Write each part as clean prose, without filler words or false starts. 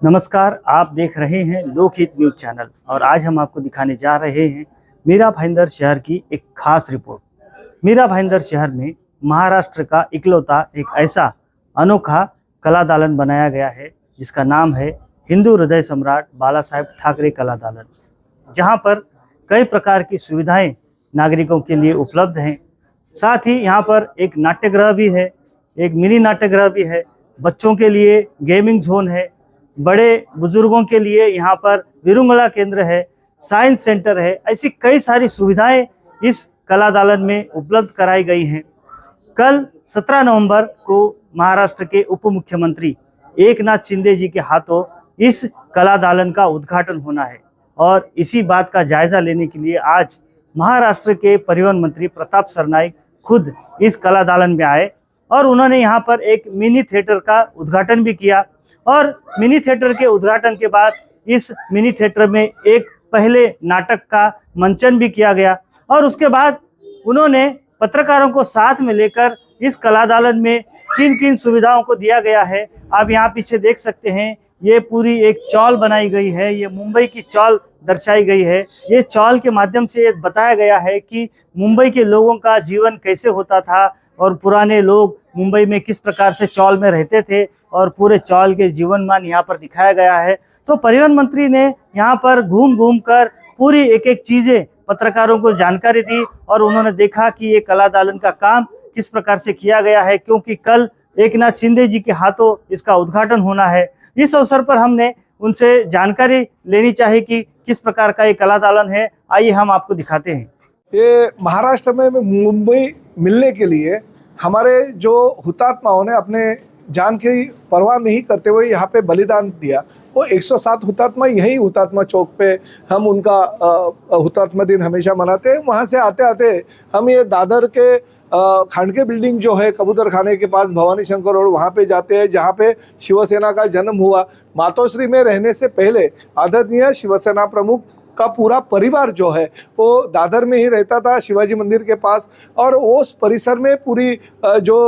नमस्कार, आप देख रहे हैं लोकहित न्यूज चैनल और आज हम आपको दिखाने जा रहे हैं मीरा भाईंदर शहर की एक खास रिपोर्ट। मीरा भाईंदर शहर में महाराष्ट्र का इकलौता एक ऐसा अनोखा कला दालन बनाया गया है जिसका नाम है हिंदू हृदय सम्राट बाला साहेब ठाकरे कला दालन, जहां पर कई प्रकार की सुविधाएं नागरिकों के लिए उपलब्ध हैं। साथ ही यहाँ पर एक नाट्यगृह भी है, एक मिनी नाट्यगृह भी है, बच्चों के लिए गेमिंग जोन है, बड़े बुजुर्गों के लिए यहाँ पर विरुंगला केंद्र है, साइंस सेंटर है। ऐसी कई सारी सुविधाएं इस कला दालन में उपलब्ध कराई गई हैं। कल 17 नवंबर को महाराष्ट्र के उप मुख्यमंत्री एकनाथ शिंदे जी के हाथों इस कला दालन का उद्घाटन होना है और इसी बात का जायजा लेने के लिए आज महाराष्ट्र के परिवहन मंत्री प्रताप सरनाईक खुद इस कला दालन में आए और उन्होंने यहाँ पर एक मिनी थिएटर का उद्घाटन भी किया। और मिनी थिएटर के उद्घाटन के बाद इस मिनी थिएटर में एक पहले नाटक का मंचन भी किया गया और उसके बाद उन्होंने पत्रकारों को साथ में लेकर इस कला दालन में किन किन सुविधाओं को दिया गया है आप यहाँ पीछे देख सकते हैं। ये पूरी एक चौल बनाई गई है, ये मुंबई की चौल दर्शाई गई है। ये चौल के माध्यम से बताया गया है कि मुंबई के लोगों का जीवन कैसे होता था और पुराने लोग मुंबई में किस प्रकार से चौल में रहते थे और पूरे चौल के जीवनमान यहाँ पर दिखाया गया है। तो परिवहन मंत्री ने यहाँ पर घूम घूम कर पूरी एक एक चीजें पत्रकारों को जानकारी दी और उन्होंने देखा कि ये कला दालन का काम किस प्रकार से किया गया है, क्योंकि कल एकनाथ शिंदे जी के हाथों इसका उद्घाटन होना है। इस अवसर पर हमने उनसे जानकारी लेनी चाहिए कि किस प्रकार का ये कला दालन है। आइए हम आपको दिखाते हैं। ये महाराष्ट्र में मुंबई मिलने के लिए हमारे जो हुतात्माओं ने अपने जान की परवाह नहीं करते हुए यहाँ पे बलिदान दिया, वो 107 हुतात्मा यही हुतात्मा चौक पे हम उनका हुतात्मा दिन हमेशा मनाते हैं। वहाँ से आते आते हम ये दादर के खांडके बिल्डिंग जो है कबूतर खाने के पास भवानी शंकर रोड, वहाँ पे जाते हैं जहाँ पे शिवसेना का जन्म हुआ। मातोश्री में रहने से पहले आदरणीय शिवसेना प्रमुख का पूरा परिवार जो है वो दादर में ही रहता था, शिवाजी मंदिर के पास। और उस परिसर में पूरी जो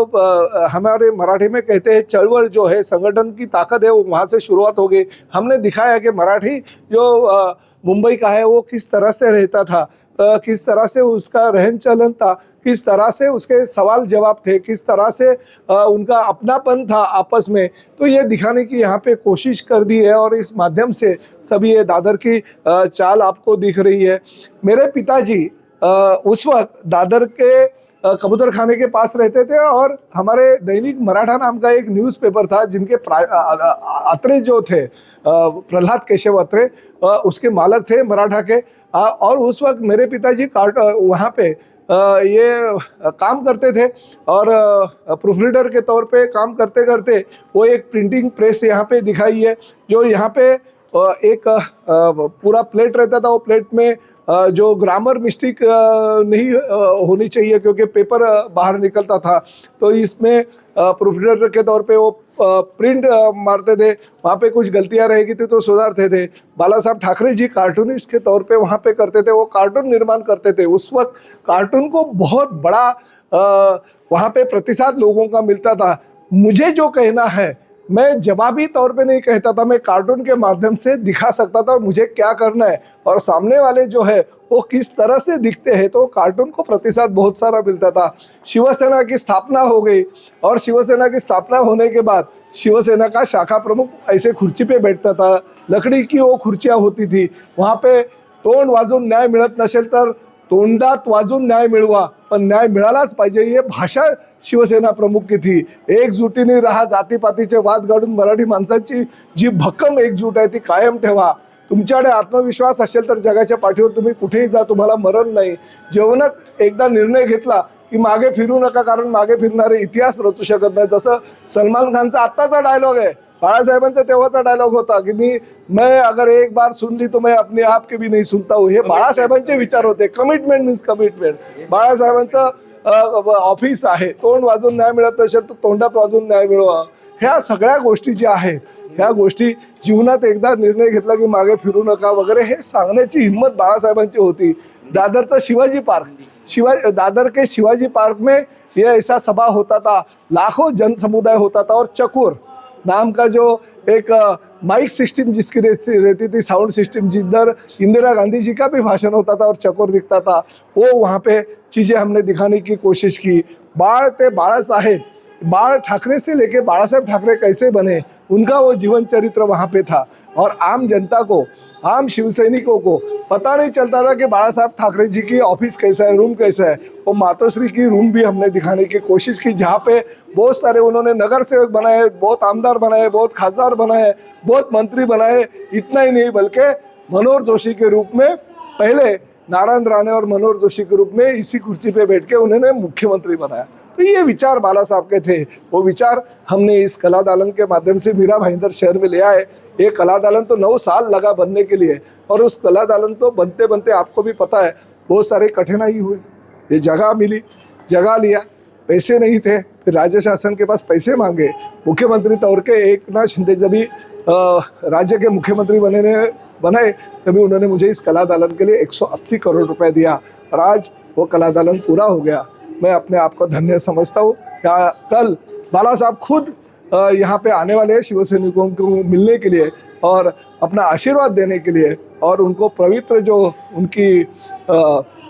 हमारे मराठी में कहते हैं चळवळ जो है, संगठन की ताकत है, वो वहाँ से शुरुआत हो गई। हमने दिखाया कि मराठी जो मुंबई का है वो किस तरह से रहता था, किस तरह से उसका रहन चलन था, किस तरह से उसके सवाल जवाब थे, किस तरह से उनका अपनापन था आपस में। तो ये दिखाने की यहाँ पे कोशिश कर दी है और इस माध्यम से सभी ये दादर की चाल आपको दिख रही है। मेरे पिताजी उस वक्त दादर के कबूतर खाने के पास रहते थे और हमारे दैनिक मराठा नाम का एक न्यूज़पेपर था जिनके अत्रे जो थे, प्रहलाद केशव अत्रे, उसके मालक थे मराठा के। और उस वक्त मेरे पिताजी वहाँ पे ये काम करते थे और प्रूफ रीडर के तौर पे काम करते करते वो एक प्रिंटिंग प्रेस यहाँ पे दिखाई है, जो यहाँ पे एक पूरा प्लेट रहता था। वो प्लेट में जो ग्रामर मिस्टेक नहीं होनी चाहिए क्योंकि पेपर बाहर निकलता था, तो इसमें प्रूफ रीडर के तौर पे वो प्रिंट मारते थे। वहाँ पे कुछ गलतियाँ रहेगी थी तो सुधारते थे। बाला साहब ठाकरे जी कार्टूनिस्ट के तौर पे वहाँ पे करते थे, वो कार्टून निर्माण करते थे। उस वक्त कार्टून को बहुत बड़ा वहाँ पे प्रतिसाद लोगों का मिलता था। मुझे जो कहना है मैं जवाबी तौर पे नहीं कहता था, मैं कार्टून के माध्यम से दिखा सकता था मुझे क्या करना है और सामने वाले जो है वो किस तरह से दिखते हैं, तो कार्टून को प्रतिसाद बहुत सारा मिलता था। शिवसेना की स्थापना हो गई और शिवसेना की स्थापना होने के बाद शिवसेना का शाखा प्रमुख ऐसे खुर्ची पे बैठता था, लकड़ी की वो खुर्चियाँ होती थी। वहाँ पे तोंड वाजून न्याय मिळत नसेल तर तोंडात वाजून न्याय मिळवा, पण न्याय मिळालाच पाहिजे, ये भाषा शिवसेना प्रमुख की थी। एकजुटीने राहा, जातीपातीचे वाद काढून मराठी माणसाची जी भक्कम एकजूट आहे ती कायम ठेवा। तुमच्याकडे आत्मविश्वास असेल तर जगाच्या पाठीवर तुम्ही कुठेही जा, तुम्हाला मरण नाही। जीवनात एकदा निर्णय घेतला की मागे फिरू नका, कारण मागे फिरणारे इतिहास रचू शकत नाही। जसं सलमान खानचा आत्ताचा डायलॉग आहे, बाळासाहेबांचा तेव्हाचा डायलॉग होता की मैं अगर एक बार सुन ली तो मैं अपने आप के भी नहीं सुनता हूँ। हे बाळासाहेबांचे विचार होते। Commitment means commitment. बाळासाहेबांचं ऑफिस आहे, तोंड वाजून न्याय मिळत नसेल तर तोंडात वाजून न्याय मिळवा। ह्या सगळ्या गोष्टी ज्या आहेत, ह्या गोष्टी जीवनात एकदा निर्णय घेतला की मागे फिरू नका वगैरे हे सांगण्याची हिम्मत बाळासाहेबांची होती। दादरचा शिवाजी पार्क, दादर के शिवाजी पार्क में ये ऐसा सभा होता था, लाखों जन समुदाय होता था और चकोर नाम का जो एक माइक सिस्टम जिसकी रहती थी, साउंड सिस्टम, जिधर इंदिरा गांधी जी का भी भाषण होता था और चकोर दिखता था, वो वहाँ पे चीज़ें हमने दिखाने की कोशिश की। बाळा साहेब, बाळ ठाकरे से लेके बाळा साहेब ठाकरे कैसे बने, उनका वो जीवन चरित्र वहाँ पे था। और आम जनता को, आम शिवसैनिकों को पता नहीं चलता था कि बाळा साहब ठाकरे जी की ऑफिस कैसा है, रूम कैसा है। वो मातोश्री की रूम भी हमने दिखाने की कोशिश की, जहाँ पे बहुत सारे उन्होंने नगर सेवक बनाए, बहुत आमदार बनाए, बहुत खासदार बनाए, बहुत मंत्री बनाए। इतना ही नहीं बल्कि मनोहर जोशी के रूप में, पहले नारायण राणे और मनोहर जोशी के रूप में इसी कुर्सी पे बैठ के उन्होंने मुख्यमंत्री बनाया। तो ये विचार बाला साहब के थे, वो विचार हमने इस कला दालन के माध्यम से मीरा भाईंदर शहर में ले आए। ये कला दालन तो 9 साल लगा बनने के लिए, और उस कला दालन तो बनते बनते आपको भी पता है बहुत सारे कठिनाई हुए। ये जगह मिली, जगह लिया, पैसे नहीं थे, फिर राज्य शासन के पास पैसे मांगे। मुख्यमंत्री तौर के एकनाथ शिंदे जब भी राज्य के मुख्यमंत्री बनाए तभी उन्होंने मुझे इस कला दालन के लिए 180 करोड़ रुपए दिया, और आज वो कला दालन पूरा हो गया। मैं अपने आप को धन्य समझता हूँ। कल बाला साहब खुद यहाँ पे आने वाले हैं शिवसैनिकों को मिलने के लिए और अपना आशीर्वाद देने के लिए, और उनको पवित्र जो उनकी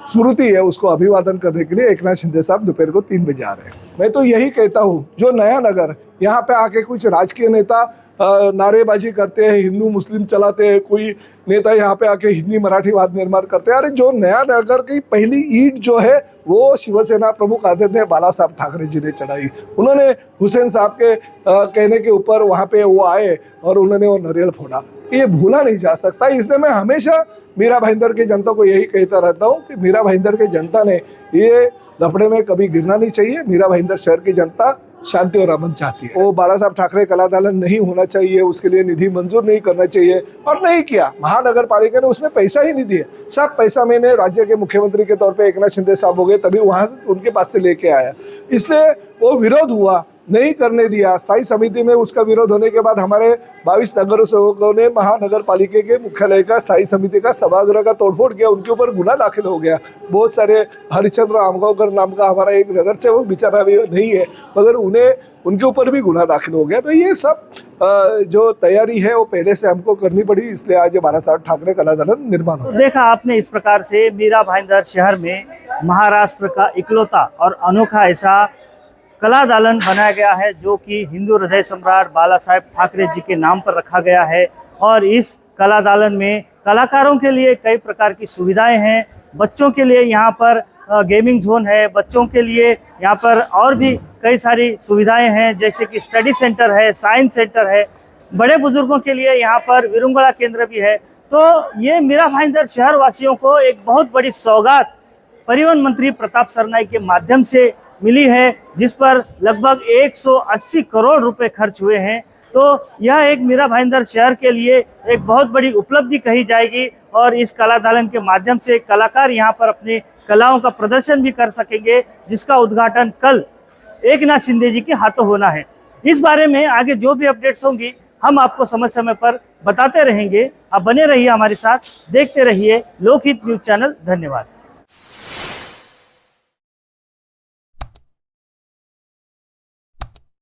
स्मृति है उसको अभिवादन करने के लिए एकनाथ शिंदे साहब दोपहर को 3 बजे आ रहे हैं। मैं तो यही कहता हूँ, जो नया नगर यहाँ पे आके कुछ राजकीय नेता नारेबाजी करते हैं, हिंदू मुस्लिम चलाते हैं, कोई नेता यहाँ पे आके हिंदी मराठी वाद निर्माण करते हैं। अरे जो नया नगर की पहली ईंट जो है वो शिवसेना प्रमुख आदरणीय बाला साहब ठाकरे जी ने चढ़ाई। उन्होंने हुसैन साहब के कहने के ऊपर वहाँ पे वो आए और उन्होंने वो नारियल फोड़ा। ये भूला नहीं जा सकता। इसलिए मैं हमेशा मीरा भाईंदर की जनता को यही कहता रहता हूँ कि मीरा भाईंदर की जनता ने ये लफड़े में कभी गिरना नहीं चाहिए। मीरा भाईंदर शहर की जनता शांति और अमन चाहती है। वो बाला साहब ठाकरे कला दालन नहीं होना चाहिए, उसके लिए निधि मंजूर नहीं करना चाहिए, और नहीं किया। महानगर पालिका ने उसमें पैसा ही नहीं दिया। सब पैसा मैंने राज्य के मुख्यमंत्री के तौर पे एकनाथ शिंदे साहब हो गए तभी वहां से उनके पास से लेके आया। इसलिए वो विरोध हुआ, नहीं करने दिया। स्थायी समिति में उसका विरोध होने के बाद हमारे 22 नगर सेवकों ने महानगर पालिका के मुख्यालय का, स्थायी समिति का सभागृह का तोड़फोड़ किया। उनके ऊपर गुना दाखिल हो गया। बहुत सारे हरिश्चंद्र आमगांवकर नाम का हमारा एक नगर सेवक बेचारा भी नहीं है, मगर उनके ऊपर भी गुना दाखिल हो गया। तो ये सब जो तैयारी है वो पहले से हमको करनी पड़ी, इसलिए आज बाला साहब ठाकरे कला दालन निर्माण हो। देखा आपने इस प्रकार से मीरा भाईंदर शहर में महाराष्ट्र का इकलौता और अनोखा ऐसा कला दालन बनाया गया है जो कि हिंदू हृदय सम्राट बाला साहेब ठाकरे जी के नाम पर रखा गया है। और इस कला दालन में कलाकारों के लिए कई प्रकार की सुविधाएं हैं। बच्चों के लिए यहाँ पर गेमिंग जोन है, बच्चों के लिए यहाँ पर और भी कई सारी सुविधाएं हैं, जैसे कि स्टडी सेंटर है, साइंस सेंटर है। बड़े बुजुर्गों के लिए यहाँ पर विरुंगड़ा केंद्र भी है। तो ये मीरा भाईंदर शहर वासियों को एक बहुत बड़ी सौगात परिवहन मंत्री प्रताप सरनाईक के माध्यम से मिली है, जिस पर लगभग 180 करोड़ रुपए खर्च हुए हैं। तो यह एक मीरा भाईंदर शहर के लिए एक बहुत बड़ी उपलब्धि कही जाएगी, और इस कला दालन के माध्यम से कलाकार यहाँ पर अपनी कलाओं का प्रदर्शन भी कर सकेंगे, जिसका उद्घाटन कल एकनाथ शिंदे जी के हाथों होना है। इस बारे में आगे जो भी अपडेट्स होंगी हम आपको समय समय पर बताते रहेंगे। आप बने रहिए हमारे साथ, देखते रहिए लोकहित न्यूज चैनल। धन्यवाद।